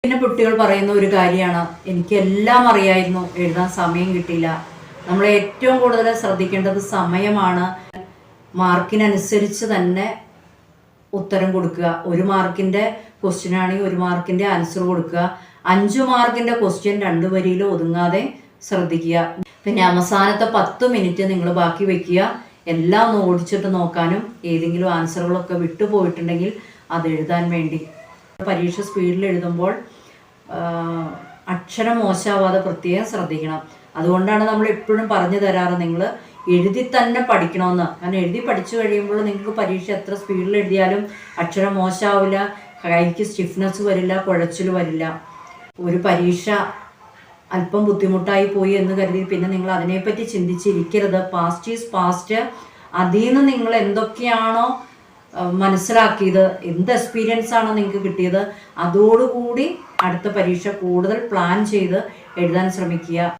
പിന്നെ കുട്ടികൾ പറയുന്ന ഒരു കാര്യമാണ്, എനിക്കെല്ലാം അറിയായിരുന്നു, എഴുതാൻ സമയം കിട്ടിയില്ല. നമ്മൾ ഏറ്റവും കൂടുതൽ ശ്രദ്ധിക്കേണ്ടത് സമയമാണ്. മാർക്കിനനുസരിച്ച് തന്നെ ഉത്തരം കൊടുക്കുക. 1 മാർക്കിൻ്റെ ക്വസ്റ്റ്യൻ ആണെങ്കിൽ 1 മാർക്കിൻ്റെ ആൻസർ കൊടുക്കുക. 5 മാർക്കിൻ്റെ ക്വസ്റ്റ്യൻ 2 വരിയിൽ ഒതുങ്ങാതെ ശ്രദ്ധിക്കുക. പിന്നെ അവസാനത്തെ 10 മിനിറ്റ് നിങ്ങൾ ബാക്കി വയ്ക്കുക, എല്ലാം ഒന്ന് ഓടിച്ചിട്ട് നോക്കാനും ഏതെങ്കിലും ആൻസറുകളൊക്കെ വിട്ടുപോയിട്ടുണ്ടെങ്കിൽ അത് എഴുതാൻ വേണ്ടി. പരീക്ഷ സ്പീഡിൽ എഴുതുമ്പോൾ അക്ഷരം മോശമാവാതെ പ്രത്യേകം ശ്രദ്ധിക്കണം. അതുകൊണ്ടാണ് നമ്മൾ എപ്പോഴും പറഞ്ഞു തരാറ്, നിങ്ങൾ എഴുതി തന്നെ പഠിക്കണമെന്ന്. കാരണം എഴുതി പഠിച്ചു കഴിയുമ്പോൾ നിങ്ങൾക്ക് പരീക്ഷ എത്ര സ്പീഡിൽ എഴുതിയാലും അക്ഷരം മോശമാവില്ല, കൈക്ക് സ്റ്റിഫ്നെസ് വരില്ല, കുഴച്ചിൽ വരില്ല. ഒരു പരീക്ഷ അല്പം ബുദ്ധിമുട്ടായി പോയി എന്ന് കരുതി പിന്നെ നിങ്ങൾ അതിനെപ്പറ്റി ചിന്തിച്ചിരിക്കരുത്. Past is past. അതിൽ നിന്ന് നിങ്ങൾ എന്തൊക്കെയാണോ മനസ്സിലാക്കിയത്, എന്ത് എക്സ്പീരിയൻസ് ആണോ നിങ്ങൾക്ക് കിട്ടിയത്, അതോടുകൂടി അടുത്ത പരീക്ഷ കൂടുതൽ പ്ലാൻ ചെയ്ത് എഴുതാൻ ശ്രമിക്കുക.